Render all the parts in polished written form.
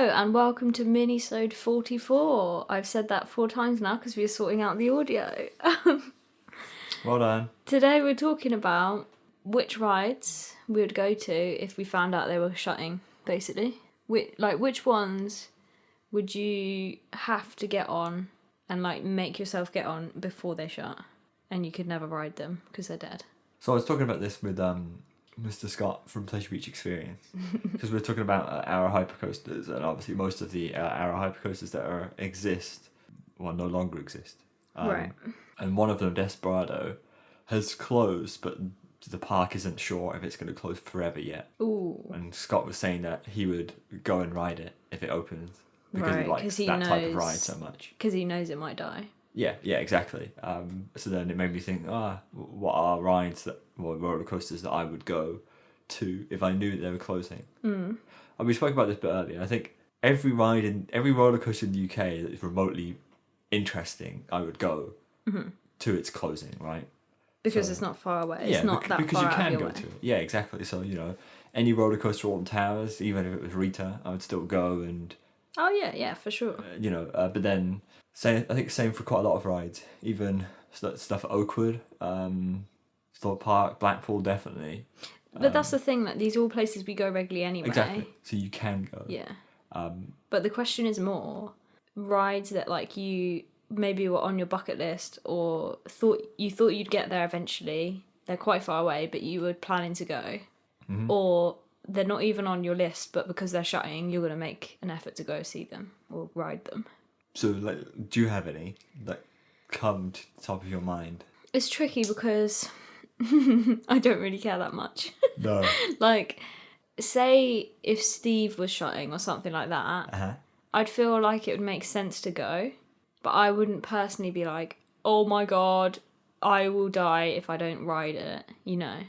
and welcome to Minisode 44. I've said that 4 times now because we are sorting out the audio. Well done. Today we're talking about which rides we would go to if we found out they were shutting, basically. Which ones would you have to get on and make yourself get on before they shut, and you could never ride them because they're dead? So I was talking about this with Mr. Scott from Pleasure Beach Experience, because we're talking about Arrow hypercoasters, and obviously most of the Arrow hypercoasters that exist, no longer exist. Right. And one of them, Desperado, has closed, but the park isn't sure if it's going to close forever yet. Ooh. And Scott was saying that he would go and ride it if it opens, because Right, he likes that type of ride so much. Because he knows it might die. Yeah, exactly. So then it made me think, what are roller coasters that I would go to if I knew that they were closing? And we spoke about this a bit earlier. I think every roller coaster in the UK that is remotely interesting, I would go to its closing, right? Because it's not far away. It's not that because far you can out of go your way. to it. Yeah, exactly. So any roller coaster Alton Towers, even if it was Rita, I would still go and. Oh yeah, for sure. But then I think same for quite a lot of rides. Even stuff at Oakwood, Thorpe Park, Blackpool, definitely. But that's the thing, these are all places we go regularly anyway. Exactly. So you can go. Yeah. But the question is more rides that you maybe were on your bucket list or thought you'd get there eventually. They're quite far away, but you were planning to go. Mm-hmm. Or they're not even on your list, but because they're shutting, you're going to make an effort to go see them or ride them. So, do you have any that come to the top of your mind? It's tricky because I don't really care that much. No. Say if Steve was shutting or something like that, I'd feel like it would make sense to go, but I wouldn't personally be like, oh my god, I will die if I don't ride it,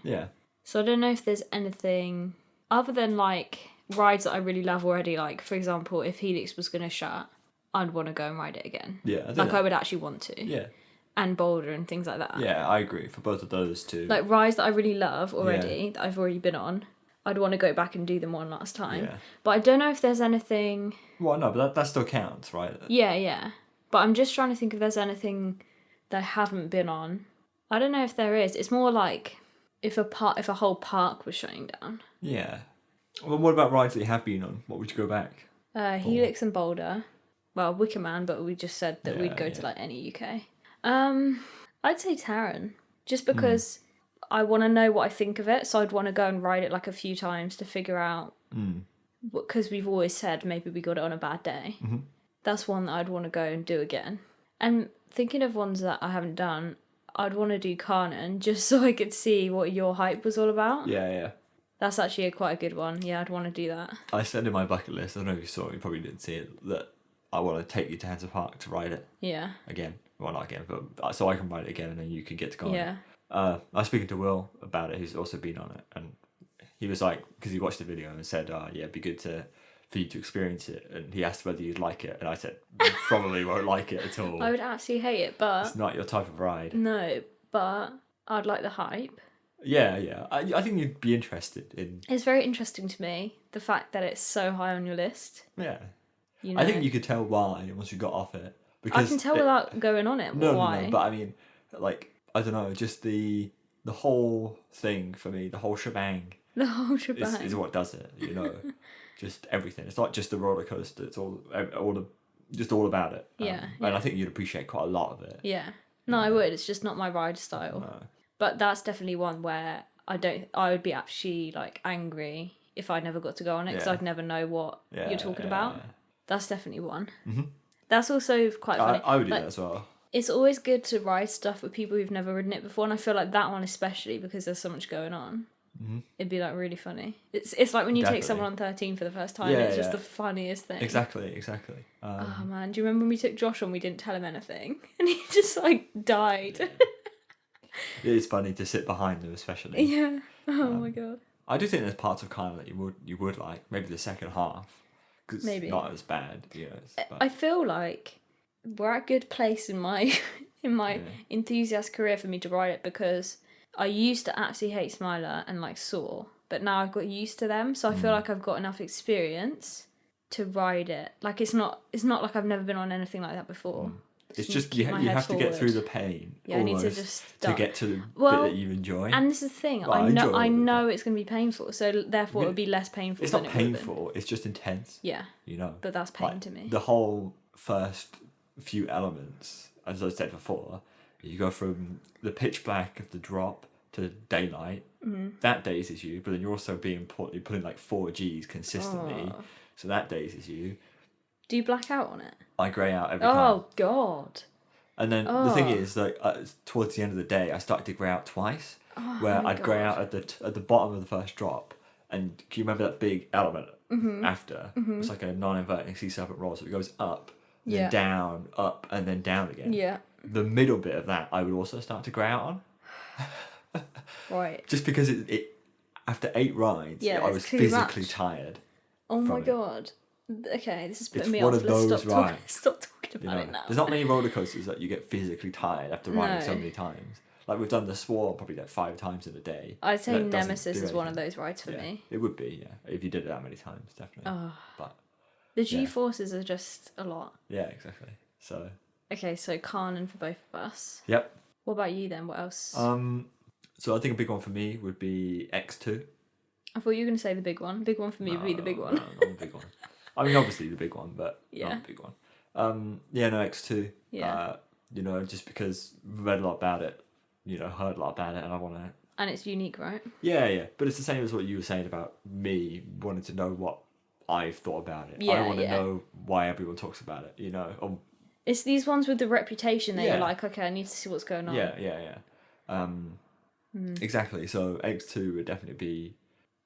Yeah. So I don't know if there's anything other than rides that I really love already. For example, if Helix was going to shut, I'd want to go and ride it again. Yeah. I would actually want to. Yeah. And Boulder and things like that. Yeah, I agree for both of those too. Rides that I really love already, that I've already been on, I'd want to go back and do them one last time. Yeah. But I don't know if there's anything. Well, no, but that still counts, right? Yeah. But I'm just trying to think if there's anything that I haven't been on. I don't know if there is. It's more like if a whole park was shutting down. Yeah. Well, what about rides that you have been on? What would you go back? Helix and Boulder. Well, Wicker Man, but we just said that we'd go to any UK. I'd say Taron, just because I want to know what I think of it, so I'd want to go and ride it a few times to figure out. Because we've always said maybe we got it on a bad day. Mm-hmm. That's one that I'd want to go and do again. And thinking of ones that I haven't done, I'd want to do Carnan just so I could see what your hype was all about. Yeah. That's actually quite a good one. Yeah, I'd want to do that. I said in my bucket list, I don't know if you saw it, you probably didn't see it, that I want to take you to Hansa Park to ride it. Yeah. Again. Well, not again, but so I can ride it again and then you can get to go on it. I was speaking to Will about it, who's also been on it, and he was like, because he watched the video and said, it'd be good for you to experience it, and he asked whether you'd like it, and I said, you probably won't like it at all. I would absolutely hate it, but... It's not your type of ride. No, but I'd like the hype. Yeah. I think you'd be interested in... It's very interesting to me, the fact that it's so high on your list. Yeah. I think you could tell why once you got off it. Because I can tell without going on it why. No, but I mean, I don't know, just the whole thing for me, the whole shebang. The whole shebang. Is what does it, Just everything. It's not just the roller coaster, it's all about it. Yeah. And I think you'd appreciate quite a lot of it. Yeah. No, I would. It's just not my ride style. No. But that's definitely one where I would be actually angry if I never got to go on it because I'd never know what you're talking about. Yeah. That's definitely one. Mm-hmm. That's also quite funny. I would do that as well. It's always good to ride stuff with people who've never ridden it before, and I feel like that one especially because there's so much going on. Mm-hmm. It'd be really funny. It's like when you take someone on 13 for the first time. It's just the funniest thing. Exactly. Oh man, do you remember when we took Josh on? We didn't tell him anything, and he just died. It is funny to sit behind them, especially. Yeah. Oh my god. I do think there's parts of Kyle that you would like. Maybe the second half. Cause it's not as bad. I feel like we're at a good place in my enthusiast career for me to ride it, because I used to absolutely hate Smiler and Saw, but now I've got used to them, so I feel like I've got enough experience to ride it. Like it's not like I've never been on anything like that before. It's just you have to get through the pain. Yeah, I need to just start. To get to the bit that you enjoy. And this is the thing. Well, I know it's going to be painful, so therefore it'll be less painful. It's not painful. It's just intense. Yeah. You know. But that's pain to me. The whole first few elements, as I said before, you go from the pitch black of the drop to daylight. Mm-hmm. That dazes you, but then you're also you're putting like 4 Gs consistently, so that dazes you. Do you black out on it? I grey out every time. Oh God! And then the thing is, like towards the end of the day, I started to grey out twice, where I'd grey out at the bottom of the first drop. And can you remember that big element after? Mm-hmm. It's like a non-inverting sea serpent roll, so it goes up, then down, up, and then down again. Yeah. The middle bit of that, I would also start to grey out on. Right. Just because it after 8 rides, I was physically tired. Oh my God. Okay, this is putting me off. Let's stop talking about it now. There's not many roller coasters that you get physically tired after riding so many times. Like we've done the Swarm probably like 5 times in a day. I'd say Nemesis is one of those rides for me. It would be, if you did it that many times, definitely. But the Geforces are just a lot. Yeah, exactly. So. Okay, so Carnan for both of us. Yep. What about you then? What else? So I think a big one for me would be X2. I thought you were going to say the big one. Big one for me would be the big one. No, not the big one. I mean, obviously the big one, but not the big one. X2. Yeah. Just because read a lot about it, heard a lot about it, and I want to. And it's unique, right? Yeah. But it's the same as what you were saying about me wanting to know what I've thought about it. I want to know why everyone talks about it. It's these ones with the reputation that you're like, okay, I need to see what's going on. Yeah. Exactly. So X2 would definitely be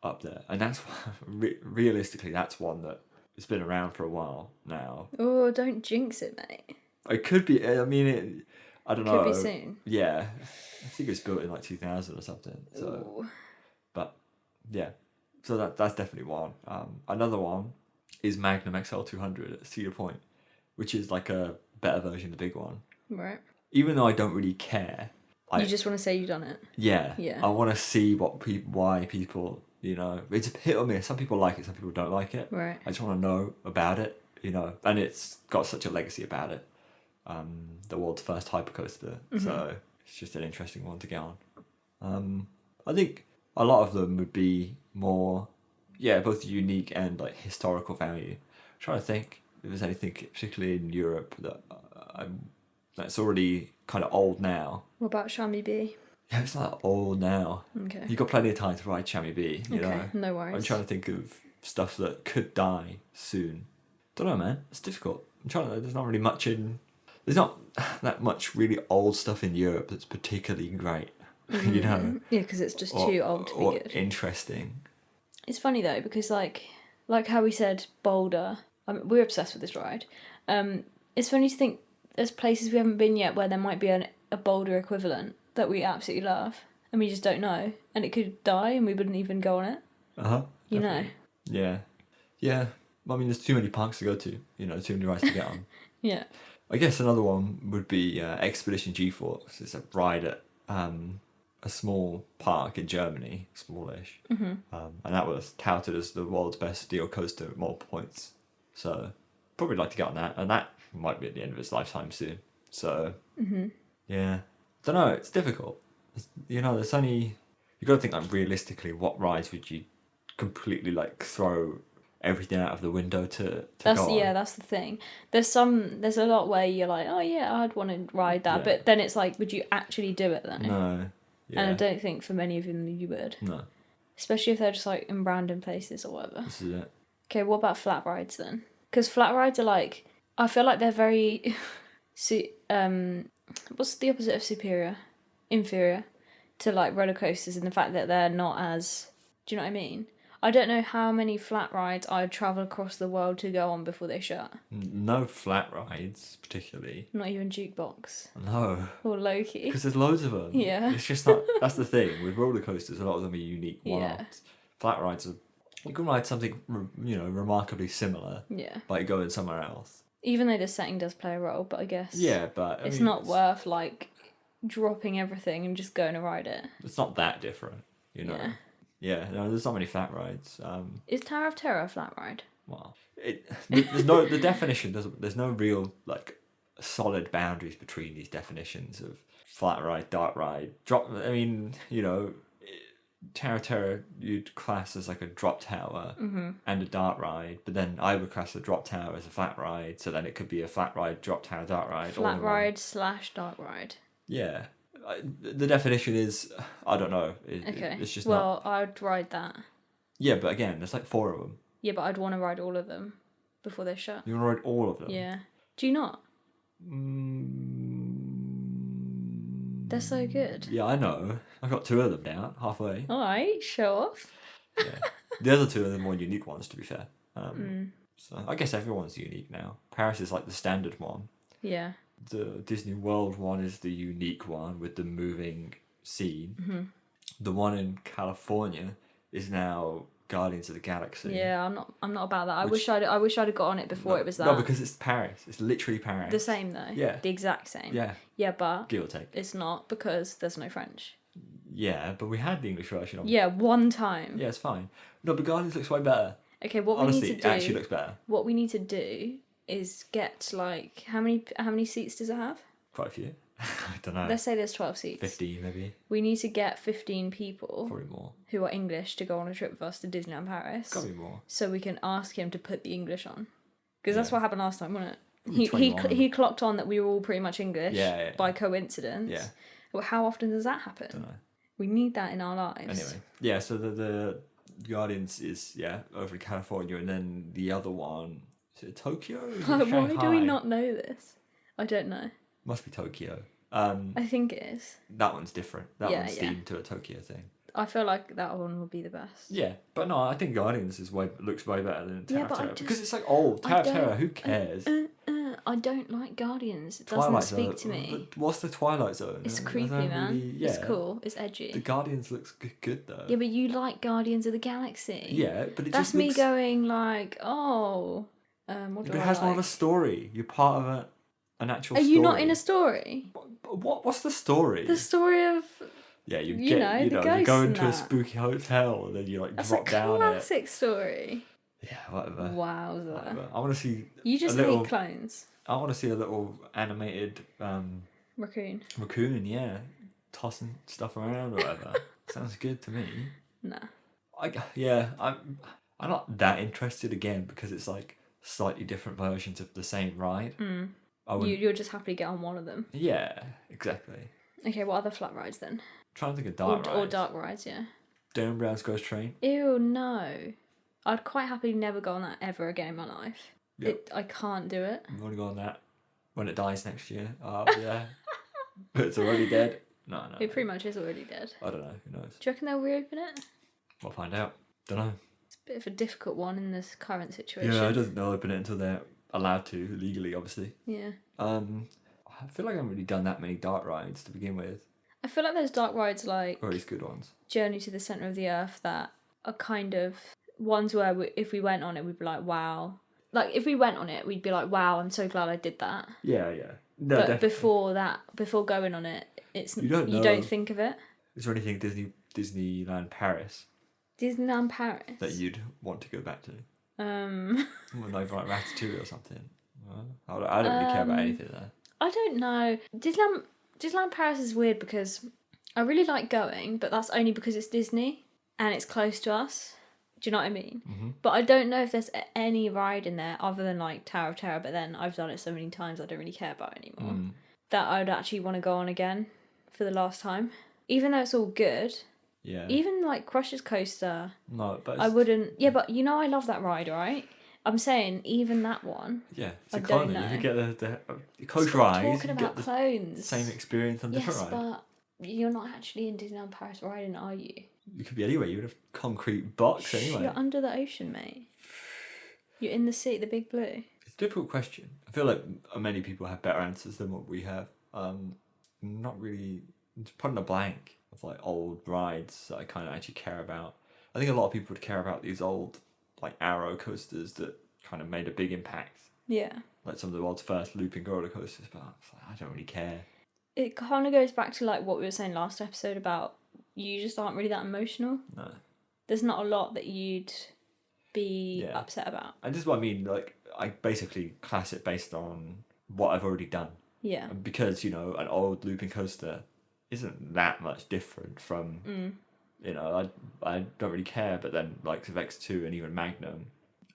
up there, and that's realistically that's one that it's been around for a while now. Oh, don't jinx it, mate. It could be. I mean, I don't know. Could be soon. Yeah, I think it was built in like 2000 or something. So, Ooh. But yeah, so that's definitely one. Another one is Magnum XL 200 at Cedar Point, which is like a better version of the big one. Right. Even though I don't really care. You just want to say you've done it. Yeah. I want to see why people. It's a hit or miss. Some people like it, some people don't like it. Right. I just want to know about it, and it's got such a legacy about it. The world's first hypercoaster, so it's just an interesting one to get on. I think a lot of them would be more, both unique and like historical value. I'm trying to think if there's anything particularly in Europe that's already kind of old now. What about Chamois B? Yeah, it's not old now. Okay. You've got plenty of time to ride Chamois B, Okay, no worries. I'm trying to think of stuff that could die soon. Don't know, man. It's difficult. There's not really much there's not that much really old stuff in Europe that's particularly great, Yeah, because it's just too old to be good. Interesting. It's funny though, because like how we said Boulder, we're obsessed with this ride. It's funny to think there's places we haven't been yet where there might be a Boulder equivalent that we absolutely love, and we just don't know, and it could die, and we wouldn't even go on it. Definitely. Yeah. I mean, there's too many parks to go to. Too many rides to get on. Yeah. I guess another one would be Expedition Geforce. It's a ride at a small park in Germany, smallish, and that was touted as the world's best steel coaster at multiple points. So probably like to get on that, and that might be at the end of its lifetime soon. So yeah. Don't know, it's difficult. There's only... You've got to think, like, realistically, what rides would you completely, like, throw everything out of the window to go on? Yeah, that's the thing. There's a lot where you're like, oh, yeah, I'd want to ride that. But then it's like, would you actually do it, though? No. Yeah. And I don't think for many of them you would. No. Especially if they're just, like, in random places or whatever. This is it. Okay, what about flat rides, then? Because flat rides are, like... I feel like they're very... what's the opposite of superior? Inferior to like roller coasters in the fact that they're not as... Do you know what I mean? I don't know how many flat rides I'd travel across the world to go on before they shut. No flat rides, particularly. Not even Jukebox. No. Or Loki. Because there's loads of them. Yeah. It's just not... That's the thing. With roller coasters, a lot of them are unique one-offs. Yeah. Flat rides are... You can ride something, remarkably similar. Yeah. By going somewhere else. Even though the setting does play a role, but I guess... Yeah, but... It's not worth, like, dropping everything and just going to ride it. It's not that different, Yeah. Yeah, no, there's not many flat rides. Is Tower of Terror a flat ride? Well, there's no the definition doesn't. There's no real like solid boundaries between these definitions of flat ride, dark ride, drop. I mean, Tower Terror you'd class as like a drop tower and a dark ride, but then I would class the drop tower as a flat ride, so then it could be a flat ride, drop tower, dark ride. Flat ride / dark ride. Yeah. The definition is, I don't know. Okay. It's just well, I'd ride that. Yeah, but again, there's like 4 of them. Yeah, but I'd want to ride all of them before they're shut. You want to ride all of them? Yeah. Do you not? They're so good. Yeah, I know. I've got 2 of them down, halfway. Alright, show off. Yeah. The other 2 are the more unique ones, to be fair. So I guess everyone's unique now. Paris is like the standard one. Yeah. The Disney World one is the unique one with the moving scene. The one in California is now Guardians of the Galaxy. Yeah, I'm not about that. I wish I'd have got on it before it was that. No, because it's Paris. It's literally Paris. The same though. Yeah. The exact same. Yeah. Yeah, but give or take. It's not because there's no French. Yeah, but we had the English version of it. Yeah, one time. Yeah, it's fine. No, but Guardians looks way better. Okay, what Honestly, we need to do. It actually looks better. What we need to do is get like how many seats does it have? Quite a few. I don't know. Let's say there's 12 seats. 15 maybe. We need to get 15 people. Probably more. Who are English to go on a trip with us to Disneyland Paris. Gotta be more. So we can ask him to put the English on. Because that's what happened last time, wasn't it? He clocked on that we were all pretty much English by coincidence. Yeah. Well, how often does that happen? Don't know. We need that in our lives. Anyway, yeah. So the Guardians is over in California, and then the other one is it Tokyo? Or is it Why Shanghai? do we not know this? I don't know. Must be Tokyo. I think it is. That one's different. That one's themed to a Tokyo thing. I feel like that one would be the best. Yeah, but no, I think Guardians looks way better than Tower of Terror because it's like old. Tower of Terror, who cares? I don't like Guardians. It doesn't speak to me. What's the Twilight Zone? It's creepy, man. Really, it's cool. It's edgy. The Guardians looks good though. Yeah, but you like Guardians of the Galaxy. Yeah, but that's just me going like, oh, what do but it has more of a story. You're part of an actual. Are you not in a story? What's the story? The story of. Yeah, you go into a spooky hotel and then you like drop down. That's a classic story. Yeah, whatever. Wowza. Whatever. I want to see. You just hate clones. I want to see a little animated raccoon. Raccoon, yeah, tossing stuff around or whatever. Sounds good to me. Nah. I'm not that interested again because it's like slightly different versions of the same ride. You'll just happily get on one of them. Yeah, exactly. Okay, what other flat rides then? Trying to think of dark rides. Or dark rides, yeah. Dan Brown's Ghost Train. Ew, no. I'd quite happily never go on that ever again in my life. Yep. I can't do it. I'm going to go on that when it dies next year. Oh, yeah. But it's already dead. No. It pretty much is already dead. I don't know. Who knows? Do you reckon they'll reopen it? We'll find out. Don't know. It's a bit of a difficult one in this current situation. Yeah, I don't think they'll open it until they're allowed to, legally, obviously. Yeah. I feel like I haven't really done that many dark rides to begin with. I feel like there's dark rides like... Or at least good ones. Journey to the Centre of the Earth that are kind of ones where if we went on it, we'd be like, wow. Like, if we went on it, we'd be like, wow, I'm so glad I did that. Yeah. No, but definitely. before going on it, you don't think of it. Is there anything Disneyland Paris? Disneyland Paris? That you'd want to go back to? Like Ratatouille or something. I don't really care about anything there. I don't know. Disneyland Paris is weird because I really like going, but that's only because it's Disney and it's close to us. Do you know what I mean? Mm-hmm. But I don't know if there's any ride in there other than like Tower of Terror, but then I've done it so many times I don't really care about it anymore. That I would actually want to go on again for the last time. Even though it's all good. Yeah. Even like Crush's Coaster. No, but I wouldn't... Yeah, but I love that ride, right? I'm saying even that one. Yeah, it's economy. You get the coach rides. Talking about clones. Same experience on different rides. Yes, but you're not actually in Disneyland Paris riding, are you? You could be anywhere. You would have concrete box anyway. You're under the ocean, mate. You're in the sea, the big blue. It's a difficult question. I feel like many people have better answers than what we have. Not really. It's putting a blank of like old rides that I kind of actually care about. I think a lot of people would care about these old like Arrow coasters that kind of made a big impact. Yeah. Like some of the world's first looping roller coasters, but I don't really care. It kind of goes back to like what we were saying last episode about you just aren't really that emotional. No. There's not a lot that be upset about. And this is what I mean. Like, I basically class it based on what I've already done. Yeah. And because, an old looping coaster isn't that much different from, I don't really care. But then, like, with X2 and even Magnum,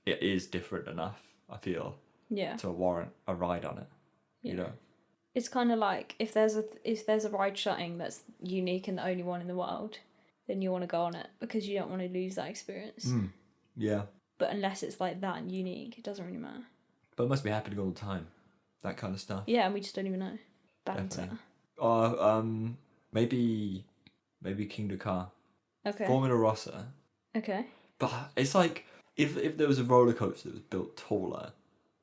it is different enough, I feel, to warrant a ride on it. Yeah. It's kind of like if there's a ride shutting that's unique and the only one in the world, then you want to go on it because you don't want to lose that experience. Yeah. But unless it's like that and unique, it doesn't really matter. But it must be happening all the time. That kind of stuff. Yeah, and we just don't even know. Banter. Or maybe King Dakar. Okay. Formula Rossa. Okay. But it's like if there was a roller coaster that was built taller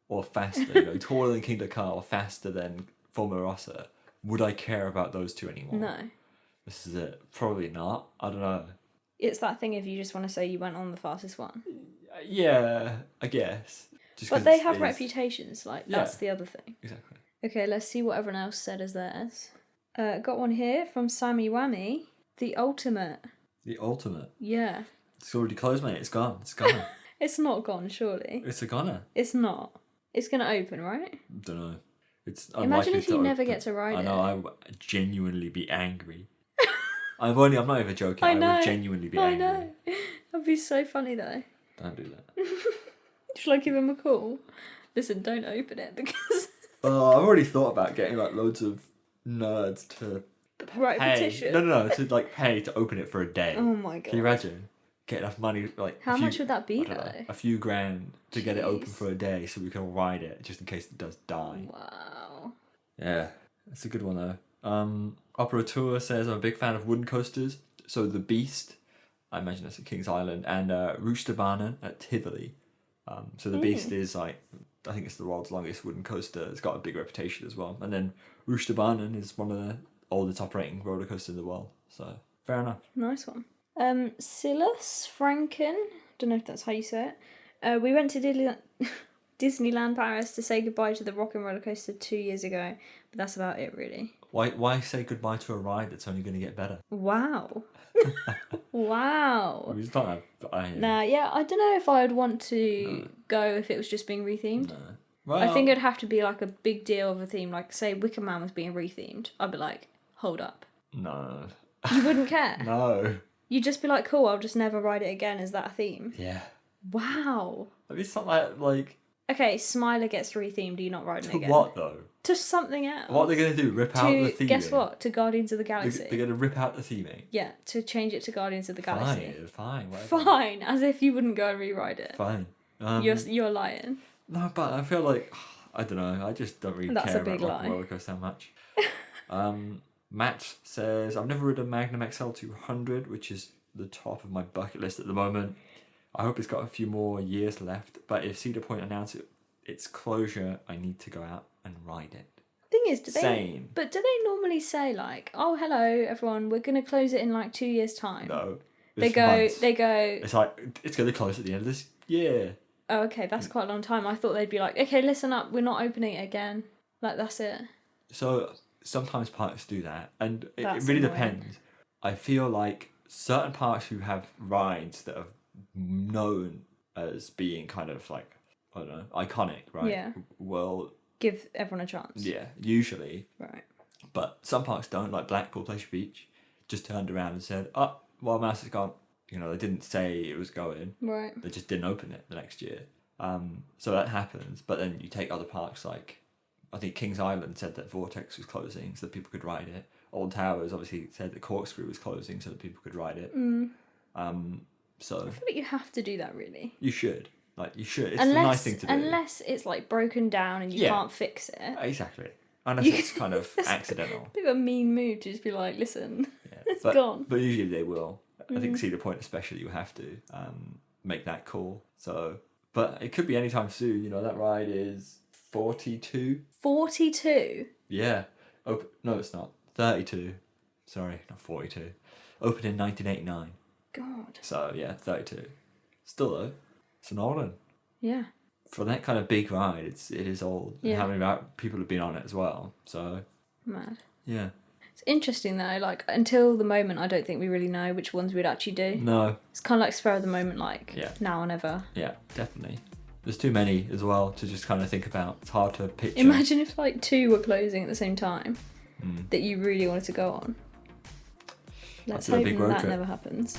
or faster, taller than King Dakar or faster than Formula Rossa, would I care about those two anymore? No. This is it. Probably not. I don't know. It's that thing if you just want to say you went on the fastest one. Yeah, I guess. But they have reputations, that's the other thing. Exactly. Okay, let's see what everyone else said as theirs. Got one here from Sammy Whammy. The Ultimate. The Ultimate? Yeah. It's already closed, mate. It's gone. It's gone. It's not gone, surely. It's a goner. It's not. It's going to open, right? Don't know. It's imagine if you never get to ride it. I know, I would genuinely be angry. I'm not even joking. I would genuinely be angry. I know. That'd be so funny though. Don't do that. Should I give him a call? Listen, don't open it because... I've already thought about getting like loads of nerds to write a petition. No, to like pay to open it for a day. Oh my god. Can you imagine? Get enough money, like how much would that be though? Know, a few grand to get it open for a day so we can all ride it just in case it does die. Wow. Yeah, that's a good one though. Opera Tour says I'm a big fan of wooden coasters. So the Beast, I imagine that's at Kings Island, and Roosterbanen at Tivoli. So the Beast is like, I think it's the world's longest wooden coaster. It's got a big reputation as well. And then Roosterbanen is one of the oldest operating roller coasters in the world. So fair enough. Nice one. Silas Franken, don't know if that's how you say it. We went to Disneyland Paris to say goodbye to the Rock and Roller Coaster 2 years ago, but that's about it really. Why say goodbye to a ride that's only going to get better? Wow. Wow. We just don't have... I don't know if I would want to go if it was just being rethemed. No. Well, I think it'd have to be like a big deal of a theme, like say Wicker Man was being rethemed. I'd be like, hold up. No. You wouldn't care? No. You'd just be like, cool, I'll just never ride it again. Is that a theme? Yeah. Wow. I mean, it's not like... Okay, Smiler gets rethemed, are you not riding it again? To what, though? To something else. What are they going to do? Rip out the theming? Guess what? To Guardians of the Galaxy. They're going to rip out the theming? Yeah, to change it to Guardians of the Galaxy. Fine, whatever. Fine, as if you wouldn't go and rewrite it. Fine. You're lying. No, but I feel like... I don't know. I just don't really care about Rock and Roller Coaster that much. Matt says, I've never ridden a Magnum XL 200, which is the top of my bucket list at the moment. I hope it's got a few more years left, but if Cedar Point announces its closure, I need to go out and ride it. Thing is, do Same. they normally say like, oh hello everyone, we're gonna close it in like 2 years time? No. They go It's like, it's gonna close at the end of this year. Oh, okay, that's quite a long time. I thought they'd be like, okay, listen up, we're not opening it again. Like, that's it. So, sometimes parks do that, and it really depends. I feel like certain parks who have rides that are known as being kind of like, I don't know, iconic, right? Yeah. Will give everyone a chance. Yeah, usually. Right. But some parks don't, like Blackpool Pleasure Beach, just turned around and said, oh, Wild Mouse is gone. You know, they didn't say it was going. Right. They just didn't open it the next year. So that happens. But then you take other parks like, I think Kings Island said that Vortex was closing so that people could ride it. Old Towers obviously said that Corkscrew was closing so that people could ride it. So I feel like you have to do that, really. You should. Like, you should. It's a nice thing to do. Unless it's, like, broken down and you can't fix it. Exactly. Unless it's kind of accidental. A bit of a mean move to just be like, listen, it's but, gone. But usually they will. I think Cedar Point especially, you have to make that call. So, but it could be anytime soon. You know, that ride is 42. 42? Yeah. No, it's not. 32. Sorry, not 42. Opened in 1989. God. So, yeah, 32. Still, though, it's an old one. Yeah. For that kind of big ride, it is old. Yeah. And how many people have been on it as well. So. Mad. Yeah. It's interesting though, like until the moment I don't think we really know which ones we'd actually do. No. It's kind of like spur of the moment, like now or never. Yeah, definitely. There's too many as well to just kind of think about. It's hard to picture. Imagine if like 2 were closing at the same time that you really wanted to go on. Let's hope that never happens.